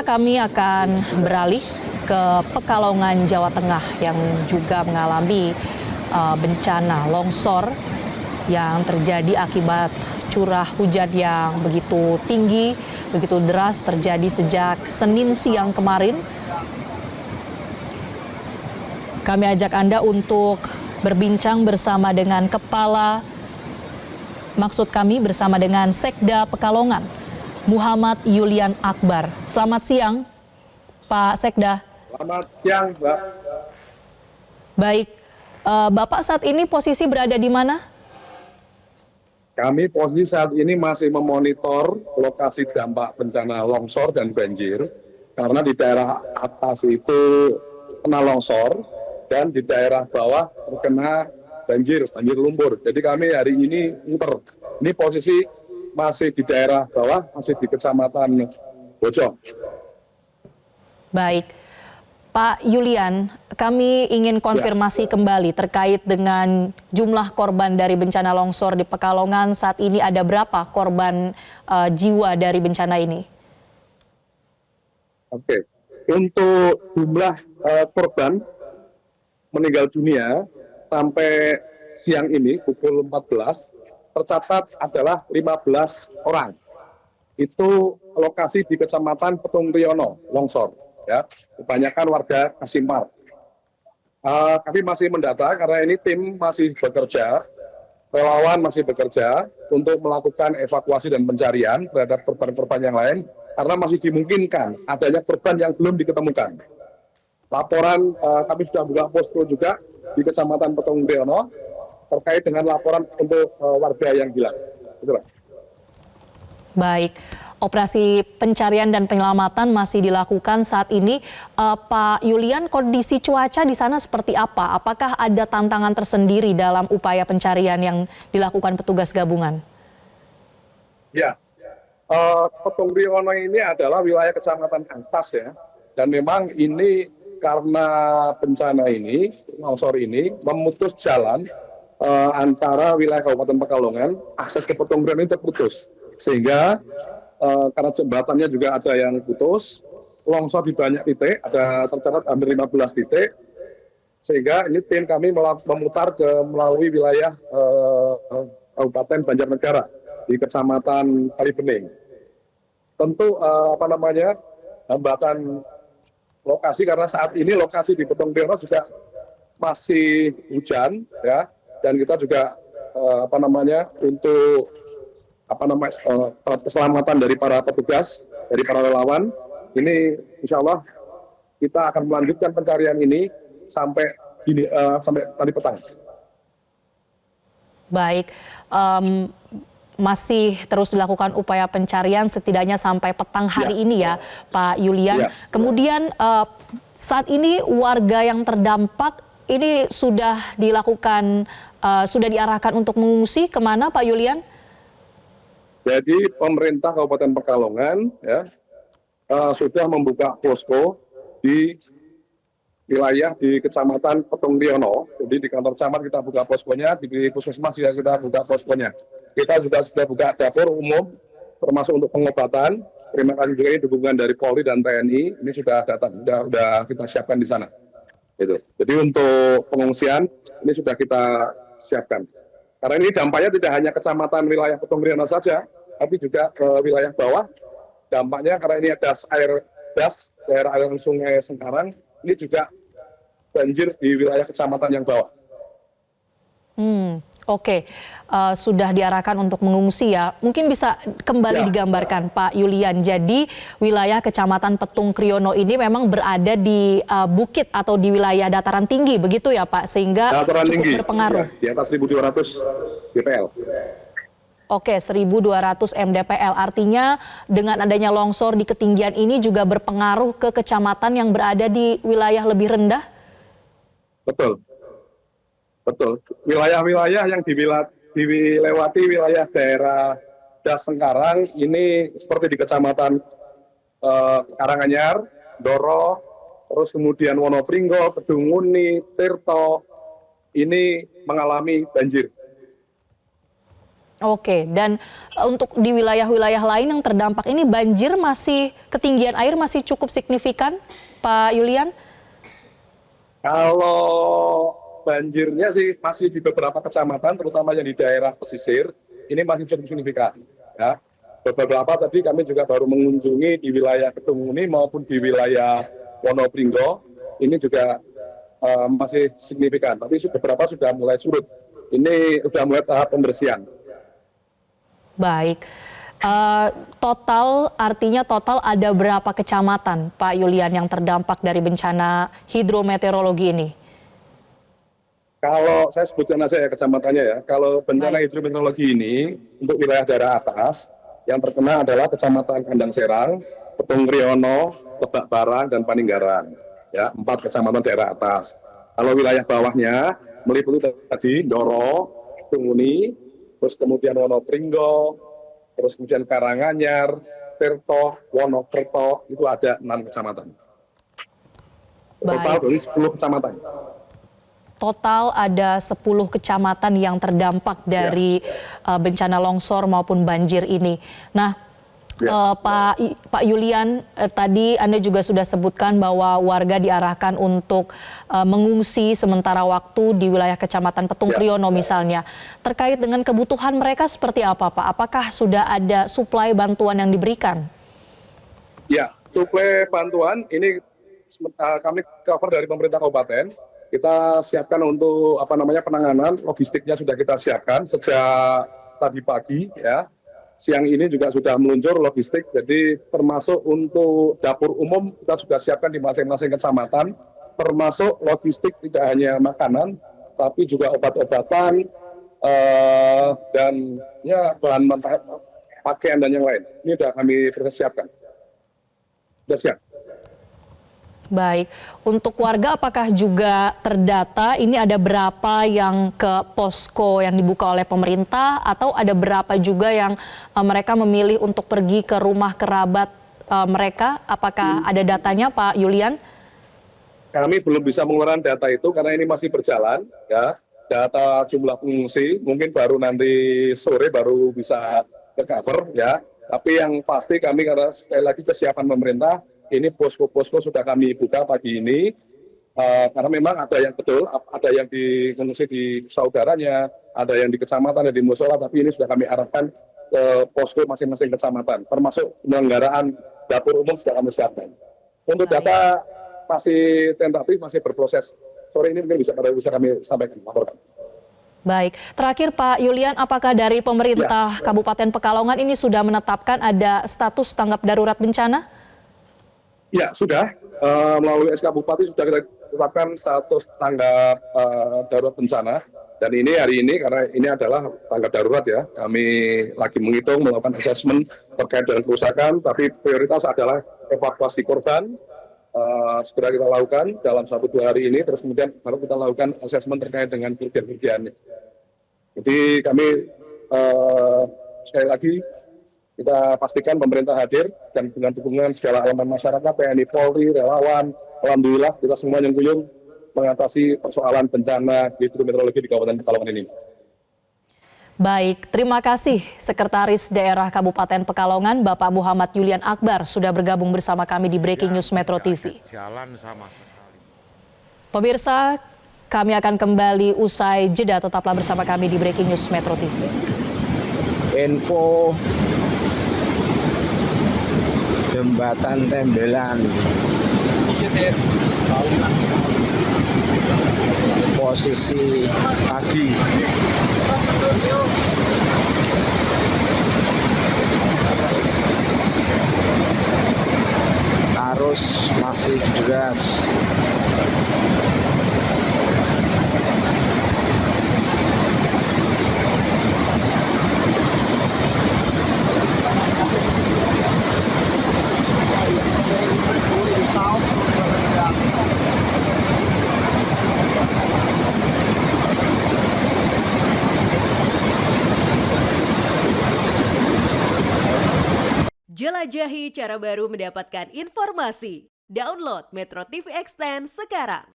kami akan beralih ke Pekalongan, Jawa Tengah yang juga mengalami bencana longsor yang terjadi akibat curah hujan yang begitu tinggi, begitu deras terjadi sejak Senin siang kemarin. Kami ajak Anda untuk berbincang bersama dengan bersama dengan Sekda Pekalongan, Muhammad Yulian Akbar. Selamat siang, Pak Sekda. Selamat siang, Mbak. Baik, Bapak saat ini posisi berada di mana? Kami posisi saat ini masih memonitor lokasi dampak bencana longsor dan banjir, karena di daerah atas itu kena longsor, dan di daerah bawah terkena banjir lumpur. Jadi kami hari ini muter. Ini posisi masih di daerah bawah, masih di Kecamatan Bojong. Baik, Pak Yulian, kami ingin konfirmasi kembali terkait dengan jumlah korban dari bencana longsor di Pekalongan. Saat ini ada berapa korban jiwa dari bencana ini? Oke, untuk jumlah korban meninggal dunia sampai siang ini pukul 14 tercatat adalah 15 orang. Itu lokasi di Kecamatan Petung Riono, longsor. Ya, kebanyakan warga Kasimpar. Kami masih mendata karena ini tim masih bekerja, relawan masih bekerja untuk melakukan evakuasi dan pencarian terhadap korban-korban yang lain, karena masih dimungkinkan adanya korban yang belum diketemukan. Laporan kami sudah buka posko juga di Kecamatan Petung Riono terkait dengan laporan untuk warga yang hilang. Itulah. Baik, operasi pencarian dan penyelamatan masih dilakukan saat ini. Pak Yulian, kondisi cuaca di sana seperti apa? Apakah ada tantangan tersendiri dalam upaya pencarian yang dilakukan petugas gabungan? Ya, Petung Riono ini adalah wilayah Kecamatan atas ya, dan memang ini karena bencana ini, longsor ini memutus jalan antara wilayah Kabupaten Pekalongan, akses ke Petung Riono ini terputus, sehingga karena jembatannya juga ada yang putus, longsor di banyak titik, ada tercatat hampir 15 titik, sehingga ini tim kami memutar melalui wilayah Kabupaten Banjarnegara di Kecamatan Kalibening. Tentu hambatan lokasi karena saat ini lokasi di Petung Riono juga masih hujan, ya, dan kita juga untuk keselamatan dari para petugas, dari para relawan, ini insya Allah kita akan melanjutkan pencarian ini sampai tadi petang. Baik, masih terus dilakukan upaya pencarian setidaknya sampai petang hari ini ya, Pak Yulian. Kemudian saat ini warga yang terdampak ini sudah dilakukan, sudah diarahkan untuk mengungsi kemana, Pak Yulian? Jadi pemerintah Kabupaten Pekalongan sudah membuka posko di wilayah di Kecamatan Petung Riono. Jadi di kantor camat kita buka poskonya, di puskesmas juga kita buka poskonya. Kita juga sudah buka dapur umum, termasuk untuk pengobatan. Terima kasih juga ini dukungan dari Polri dan TNI. Ini sudah kita siapkan di sana. Gitu. Jadi untuk pengungsian ini sudah kita siapkan. Karena ini dampaknya tidak hanya kecamatan wilayah Petung Riono saja, tapi juga ke wilayah bawah. Dampaknya karena ini ada daerah aliran Sungai Sengkarang, ini juga banjir di wilayah kecamatan yang bawah. Oke. Sudah diarahkan untuk mengungsi ya. Mungkin bisa kembali digambarkan Pak Yulian. Jadi wilayah Kecamatan Petung Riono ini memang berada di bukit atau di wilayah dataran tinggi begitu ya Pak, sehingga dataran cukup tinggi, berpengaruh. Ya, di atas 1.200 mdpl. Oke, 1.200 mdpl. Artinya dengan adanya longsor di ketinggian ini juga berpengaruh ke kecamatan yang berada di wilayah lebih rendah? Betul. Wilayah-wilayah yang dilewati wilayah daerah Das Sengkarang ini seperti di Kecamatan Karanganyar, Doro, terus kemudian Wonopringgo, Kedungmuni, Tirto, ini mengalami banjir. Oke, dan untuk di wilayah-wilayah lain yang terdampak ini banjir ketinggian air masih cukup signifikan, Pak Yulian? Kalau banjirnya sih masih di beberapa kecamatan, terutama yang di daerah pesisir, ini masih cukup signifikan. Ya. Beberapa tadi kami juga baru mengunjungi di wilayah Kedunguni maupun di wilayah Wonopringgo, ini juga masih signifikan. Tapi beberapa sudah mulai surut. Ini sudah mulai tahap pembersihan. Baik. Artinya total ada berapa kecamatan, Pak Yulian, yang terdampak dari bencana hidrometeorologi ini? Kalau saya sebutkan aja ya kecamatannya ya. Kalau bencana hidrometeorologi ini untuk wilayah daerah atas, yang terkena adalah Kecamatan Kandang Serang, Petung Riono, Lebak Barang, dan Paninggaran. Ya, 4 kecamatan daerah atas. Kalau wilayah bawahnya meliputi tadi Ndoro, Tunguni, terus kemudian Wonopringgo, terus kemudian Karanganyar, Tirto, Wonokerto, itu ada 6 kecamatan. Total dari 10 kecamatan. Total ada 10 kecamatan yang terdampak dari bencana longsor maupun banjir ini. Nah, Pak Yulian, tadi Anda juga sudah sebutkan bahwa warga diarahkan untuk mengungsi sementara waktu di wilayah Kecamatan Petung Kriono misalnya. Terkait dengan kebutuhan mereka seperti apa, Pak? Apakah sudah ada suplai bantuan yang diberikan? Ya, suplai bantuan ini kami cover dari pemerintah kabupaten. Kita siapkan untuk penanganan logistiknya sudah kita siapkan sejak tadi pagi ya. Siang ini juga sudah meluncur logistik, jadi termasuk untuk dapur umum kita sudah siapkan di masing-masing kecamatan, termasuk logistik tidak hanya makanan, tapi juga obat-obatan dan ya bahan mentah, pakaian dan yang lain. Ini sudah kami persiapkan. Sudah siap. Baik, untuk warga apakah juga terdata ini ada berapa yang ke posko yang dibuka oleh pemerintah atau ada berapa juga yang mereka memilih untuk pergi ke rumah kerabat mereka? Apakah ada datanya, Pak Yulian? Kami belum bisa mengeluarkan data itu karena ini masih berjalan ya. Data jumlah pengungsi mungkin baru nanti sore baru bisa ke-cover ya. Tapi yang pasti kami karena sekali lagi kesiapan pemerintah, ini posko-posko sudah kami buka pagi ini karena memang ada yang betul, ada yang mengungsi di saudaranya, ada yang di kecamatan, ada di musola, tapi ini sudah kami arahkan ke posko masing-masing kecamatan, termasuk penyelenggaraan dapur umum sudah kami siapkan. Untuk data masih tentatif, masih berproses. Sore ini mungkin bisa kami sampaikan, laporkan. Baik, terakhir Pak Yulian, apakah dari pemerintah Kabupaten Pekalongan ini sudah menetapkan ada status tanggap darurat bencana? Ya, sudah. Melalui SK Bupati sudah kita tetapkan status tanggap darurat bencana. Dan ini hari ini, karena ini adalah tanggap darurat ya, kami lagi menghitung, melakukan asesmen terkait dengan kerusakan, tapi prioritas adalah evakuasi korban, segera kita lakukan dalam 1-2 hari ini, terus kemudian baru kita lakukan asesmen terkait dengan kerugian-kerugian. Jadi kami sekali lagi, kita pastikan pemerintah hadir dan dengan dukungan segala elemen masyarakat, TNI, Polri, relawan, alhamdulillah kita semua yang kuyung mengatasi persoalan bencana hidrometeorologi di Kabupaten Pekalongan ini. Baik, terima kasih Sekretaris Daerah Kabupaten Pekalongan Bapak Muhammad Yulian Akbar sudah bergabung bersama kami di Breaking News Metro TV. Jalan sama sekali. Pemirsa, kami akan kembali usai jeda, tetaplah bersama kami di Breaking News Metro TV. Info Jembatan Tembelan, posisi pagi arus masih deras. Jelajahi cara baru mendapatkan informasi. Download Metro TV Extend sekarang.